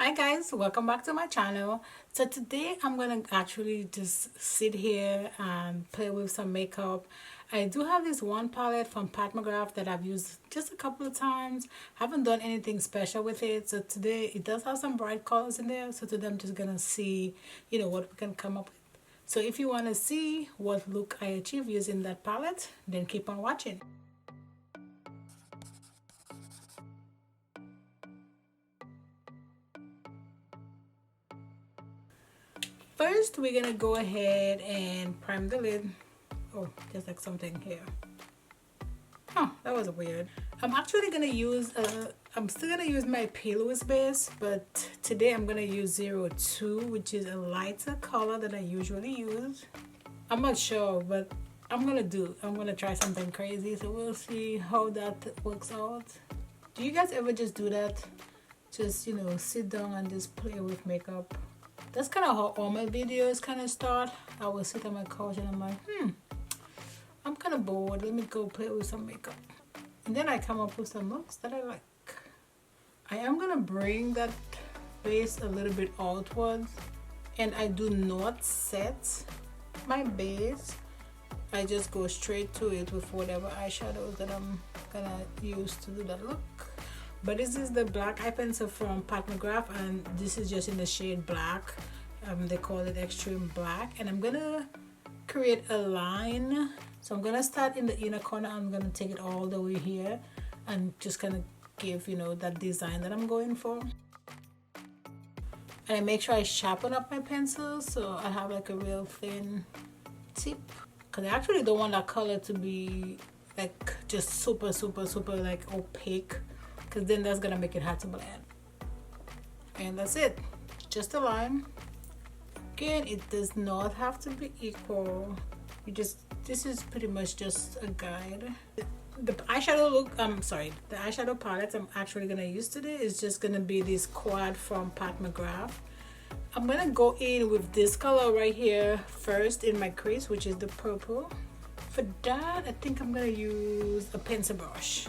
Hi guys, welcome back to my channel. So today I'm gonna actually just sit here and play with some makeup. I do have this one palette from Pat Mcgrath that I've used just a couple of times. Haven't done anything special with it. So today it does have some bright colors in there. So today I'm just gonna see, what we can come up with. So if you want to see what look I achieve using that palette, then keep on watching. First, we're gonna go ahead and prime the lid. Oh, there's like something here. Huh, that was weird. I'm actually gonna use I'm still gonna use my Louise base, but today I'm gonna use 02, which is a lighter color than I usually use. I'm not sure, but I'm gonna try something crazy, so we'll see how that works out. Do you guys ever just do that? Just, sit down and just play with makeup? That's kind of how all my videos kind of start. I will sit on my couch and I'm like, I'm kind of bored. Let me go play with some makeup. And then I come up with some looks that I like. I am going to bring that base a little bit outwards. And I do not set my base. I just go straight to it with whatever eyeshadows that I'm going to use to do that look. But this is the black eye pencil from Pat Mcgrath, and this is just in the shade black. They call it Xtreme black, and I'm gonna create a line. So I'm gonna start in the inner corner. I'm gonna take it all the way here and just kind of give that design that I'm going for. And I make sure I sharpen up my pencil so I have like a real thin tip, because I actually don't want that color to be like just super like opaque, because then that's gonna make it hard to blend. And that's it, just a line. Again, it does not have to be equal. This is pretty much just a guide. The eyeshadow look, the eyeshadow palette I'm actually gonna use today is just gonna be this quad from Pat Mcgrath. I'm gonna go in with this color right here first in my crease, which is the purple. For that, I think I'm gonna use a pencil brush.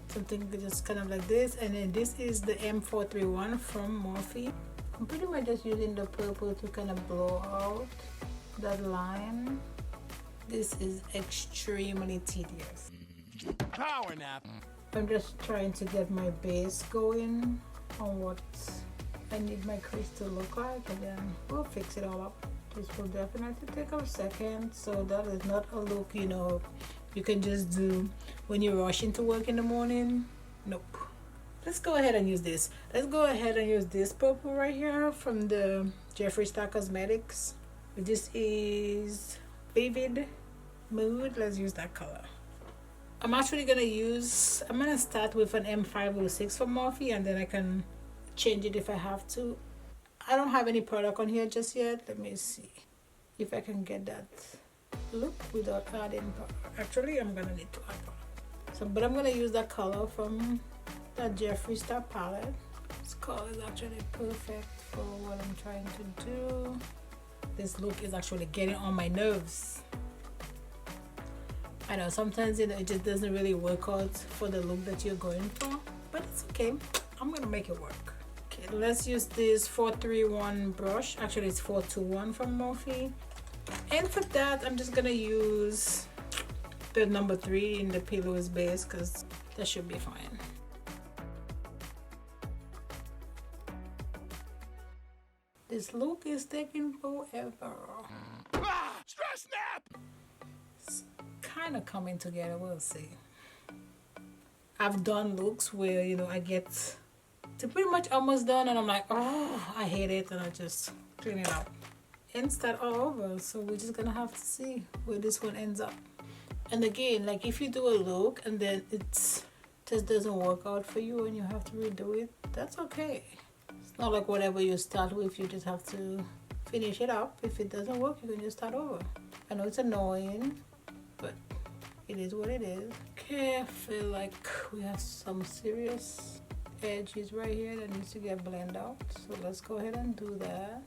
Something just kind of like this, and then this is the M431 from Morphe. I'm pretty much just using the purple to kind of blow out that line. This is extremely tedious. Power nap. I'm just trying to get my base going on what I need my crease to look like, and then we'll fix it all up. This will definitely take a second, so that is not a look you can just do when you're rushing to work in the morning. Nope. Let's go ahead and use this. Let's go ahead and use this purple right here from the Jeffree Star Cosmetics. This is Vivid Mood. Let's use that color. I'm actually I'm gonna start with an M506 from Morphe, and then I can change it if I have to. I don't have any product on here just yet. Let me see if I can get that look without adding product. Actually, I'm gonna need to add product. But I'm gonna use that color from the Jeffree Star palette. This color is actually perfect for what I'm trying to do. This look is actually getting on my nerves. I know sometimes it just doesn't really work out for the look that you're going for, but it's okay. I'm gonna make it work. Okay, let's use this 431 brush. Actually, it's 421 from Morphe. And for that, I'm just gonna use the number 3 in the Louise base, because that should be fine. This look is taking forever. Stress nap. It's kind of coming together. We'll see. I've done looks where I get to pretty much almost done, and I'm like, oh, I hate it, and I just clean it up and start all over. So we're just gonna have to see where this one ends up. And again, like if you do a look and then it just doesn't work out for you and you have to redo it, that's okay. It's not like whatever you start with, you just have to finish it up. If it doesn't work, you can just start over. I know it's annoying, but it is what it is. Okay, I feel like we have some serious edges right here that needs to get blended out. So let's go ahead and do that.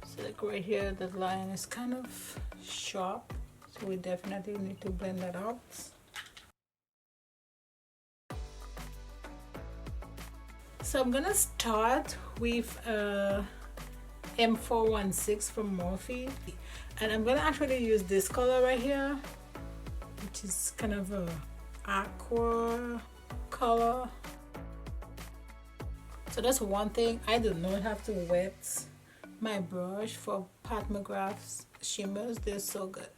So like right here, the line is kind of sharp, so we definitely need to blend that out. So I'm gonna start with M416 from Morphe, and I'm gonna actually use this color right here, which is kind of a aqua color. So that's one thing. I do not have to wet my brush for Pat Mcgrath's shimmers. They're so good,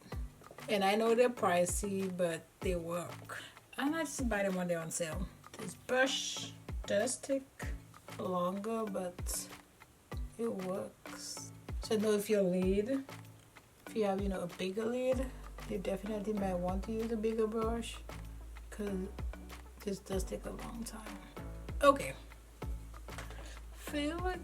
and I know they're pricey, but they work, and I just buy them when they're on sale. This brush does take longer, but it works. So know if your lid, if you have, you know, a bigger lid, you definitely might want to use a bigger brush, because this does take a long time. Okay, feel like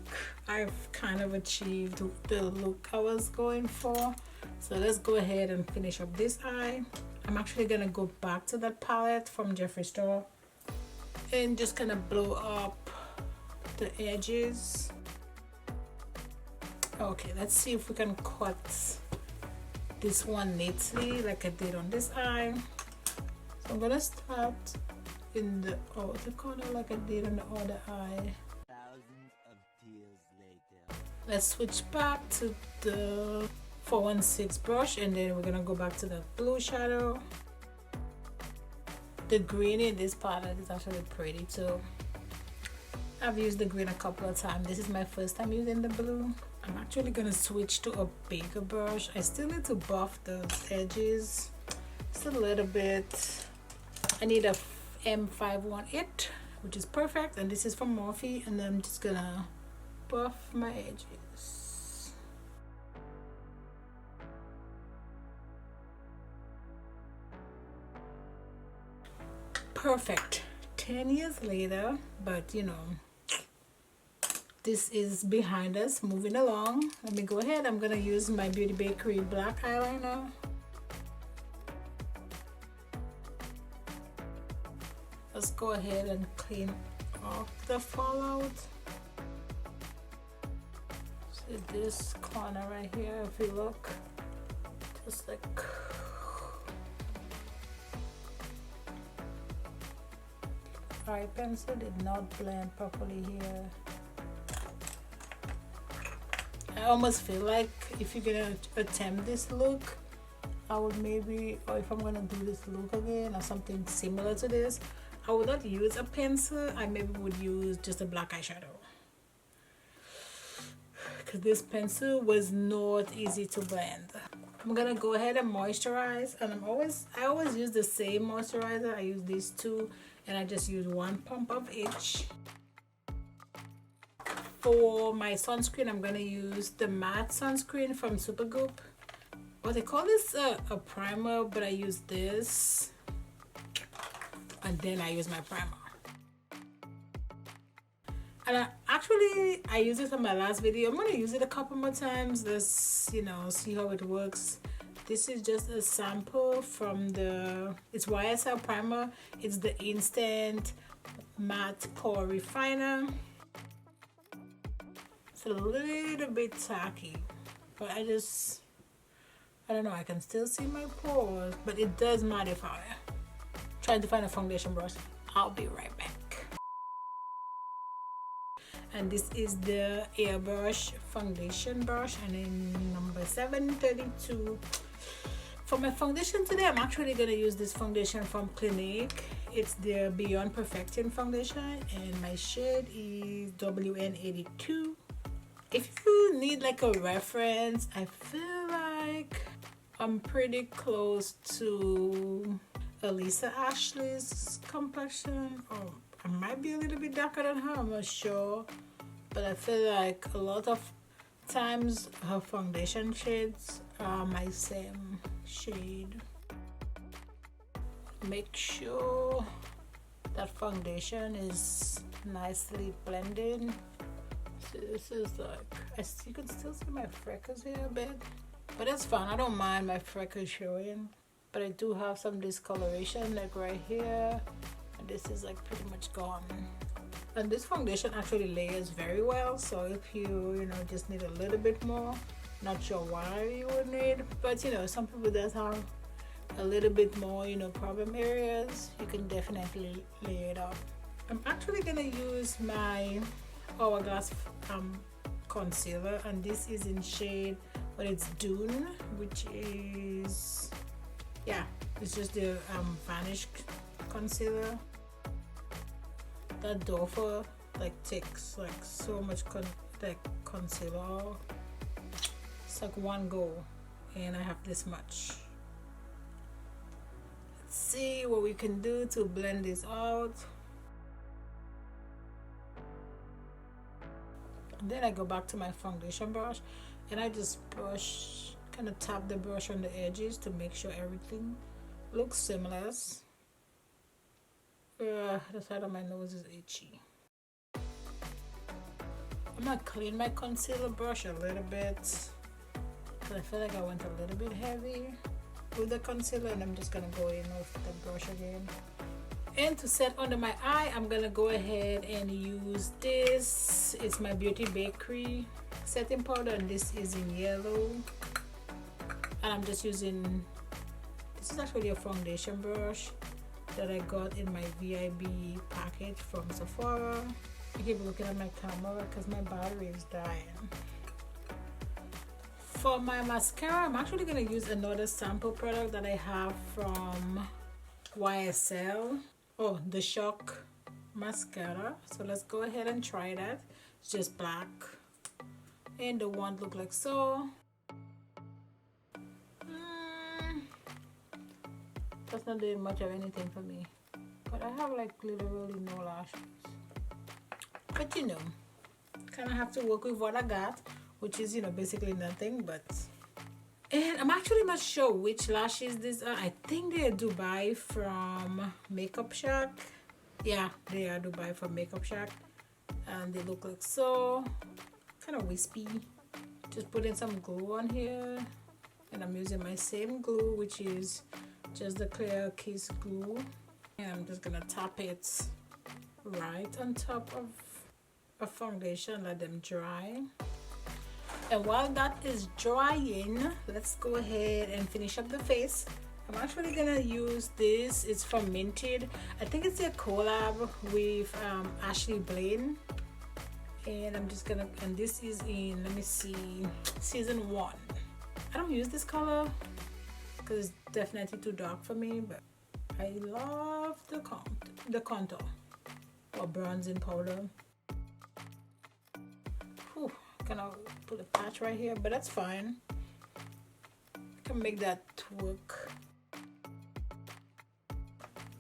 I've kind of achieved the look I was going for, so let's go ahead and finish up this eye. I'm actually gonna go back to that palette from Jeffree store and just kind of blow up the edges. Okay, let's see if we can cut this one neatly like I did on this eye. So I'm gonna start in the outer corner like I did on the other eye. Thousands of tears later. Let's switch back to the 416 brush, and then we're gonna go back to the blue shadow. The green in this palette is actually pretty too. I've used the green a couple of times. This is my first time using the blue. I'm actually gonna switch to a bigger brush. I still need to buff those edges just a little bit. I need a M518, which is perfect, and this is from Morphe, and I'm just gonna buff my edges. Perfect. 10 years later, but you know, this is behind us. Moving along, let me go ahead. I'm gonna use my Beauty Bakerie black eyeliner. Let's go ahead and clean off the fallout. See this corner right here, if you look, just like eye pencil did not blend properly here. I almost feel like if you're gonna attempt this look, I would maybe, or if I'm gonna do this look again or something similar to this, I would not use a pencil. I maybe would use just a black eyeshadow, because this pencil was not easy to blend. I'm gonna go ahead and moisturize, and I always use the same moisturizer. I use these two, and I just use one pump of each. For my sunscreen, I'm gonna use the matte sunscreen from Supergoop. Well, they call this a primer, but I use this, and then I use my primer. And I used it on my last video. I'm gonna use it a couple more times. Let's, you know, see how it works. This is just a sample from it's YSL primer. It's the Instant Matte Pore Refiner. It's a little bit tacky, but I don't know, I can still see my pores, but it does mattify. Trying to find a foundation brush. I'll be right back. And this is the Airbrush foundation brush, and in number 732. For my foundation today, I'm actually going to use this foundation from Clinique. It's the Beyond Perfecting foundation, and my shade is WN82. If you need like a reference, I feel like I'm pretty close to Elisa Ashley's complexion, or I might be a little bit darker than her, I'm not sure, but I feel like a lot of times her foundation shades are my same shade. Make sure that foundation is nicely blended. So this is like, you can still see my freckles here a bit, but that's fine. I don't mind my freckles showing, but I do have some discoloration like right here, and this is like pretty much gone. And this foundation actually layers very well, so if you know, just need a little bit more, not sure why you would need, but you know, some people does have a little bit more, you know, problem areas, you can definitely lay it up. I'm actually gonna use my Hourglass concealer, and this is in shade, but it's Dune, which is, yeah, it's just the Vanish concealer. That Dofer like takes like so much concealer. It's like one go, and I have this much. Let's see what we can do to blend this out. And then I go back to my foundation brush, and I just brush, kind of tap the brush on the edges to make sure everything looks seamless. The side of my nose is itchy. I'm gonna clean my concealer brush a little bit because I feel like I went a little bit heavy with the concealer, and I'm just gonna go in with the brush again. And to set under my eye, I'm gonna go ahead and use this. It's my Beauty Bakerie setting powder, and this is in yellow. And I'm just using, this is actually a foundation brush that I got in my VIB package from Sephora. I keep looking at my camera because my battery is dying. For my mascara, I'm actually gonna use another sample product that I have from YSL. Oh, the Shock mascara. So let's go ahead and try that. It's just black, and the wand look like so. That's not doing much of anything for me, but I have like literally no lashes. But you know, kind of have to work with what I got, which is, you know, basically nothing. But, and I'm actually not sure which lashes these are. I think they are Dubai from Makeup Shack. Yeah, they are Dubai from Makeup Shack, and they look like so, kind of wispy. Just putting some glue on here, and I'm using my same glue, which is just the clear Kiss glue, and I'm just gonna tap it right on top of a foundation, let them dry. And while that is drying, let's go ahead and finish up the face. I'm actually gonna use this. It's from Minted. I think it's a collab with Ashley Blaine, and I'm just gonna, and this is in, let me see, season 1. I don't use this color because it's definitely too dark for me, but I love the contour or bronzing powder. Whew, gonna put a patch right here, but that's fine. I can make that work.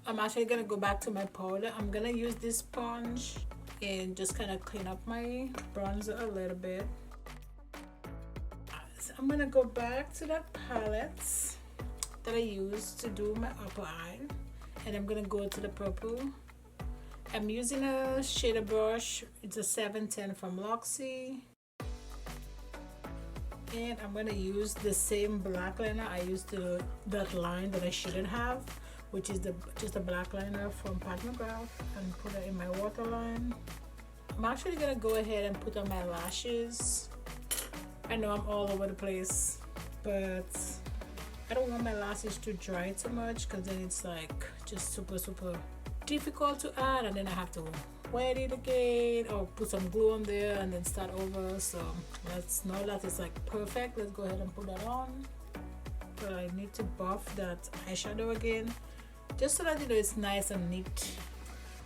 I'm actually gonna go back to my powder. I'm gonna use this sponge and just kind of clean up my bronzer a little bit. So I'm gonna go back to that palette that I used to do my upper eye, and I'm gonna go to the purple. I'm using a shader brush. It's a 710 from Luxie, and I'm gonna use the same black liner I used to that line that I shouldn't have, which is just a black liner from Pat Mcgrath, and put it in my waterline. I'm actually gonna go ahead and put on my lashes. I know I'm all over the place, but I don't want my lashes to dry too much because then it's like just super difficult to add, and then I have to wet it again or put some glue on there and then start over. So let's know that it's like perfect. Let's go ahead and put that on. But I need to buff that eyeshadow again just so that, you know, it's nice and neat.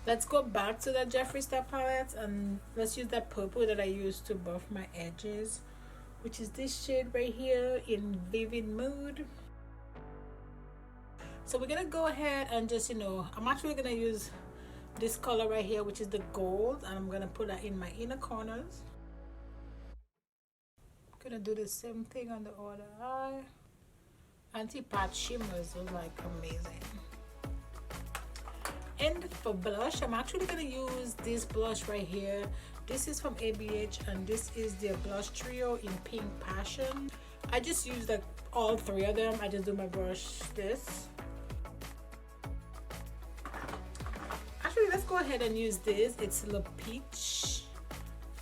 Let's go back to that Jeffree Star palette, and let's use that purple that I used to buff my edges, which is this shade right here in Vivid Mood. So we're gonna go ahead and just, you know, I'm actually gonna use this color right here, which is the gold, and I'm gonna put that in my inner corners. I'm gonna do the same thing on the other eye. Anti-patch shimmers are like amazing. And for blush, I'm actually gonna use this blush right here. This is from ABH, and this is their blush trio in Pink Passion. I just use like all three of them. I just do my brush this. Actually, let's go ahead and use this. It's Le Peach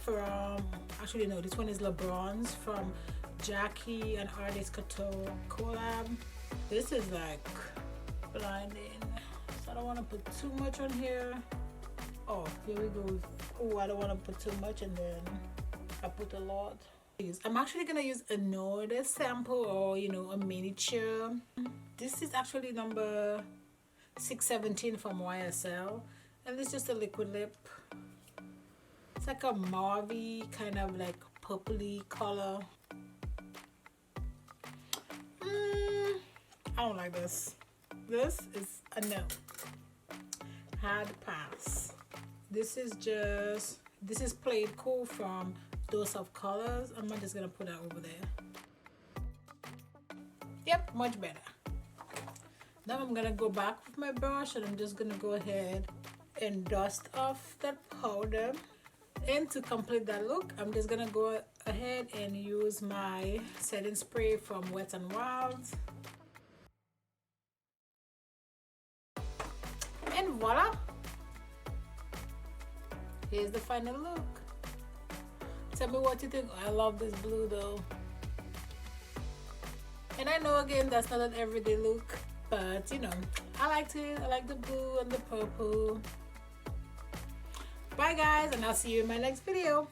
from, actually no, this one is Le Bronze from Jackie and Artist Couture collab. This is like blinding, so I don't want to put too much on here. Oh, here we go. Oh, I don't want to put too much and then I put a lot. I'm actually gonna use another sample, or you know, a miniature. This is actually number 617 from YSL, and it's just a liquid lip. It's like a mauve kind of like purpley color. I don't like this. This is a no. Hard pass. This is Played Cool from Dose of Colors. I'm not just gonna put that over there. Yep, much better. Now I'm gonna go back with my brush and I'm just gonna go ahead and dust off that powder. And to complete that look, I'm just gonna go ahead and use my setting spray from Wet n Wild. And voila! Here's the final look. Tell me what you think. I love this blue though. And I know again that's not an everyday look, but you know, I liked it. I like the blue and the purple. Bye guys, and I'll see you in my next video.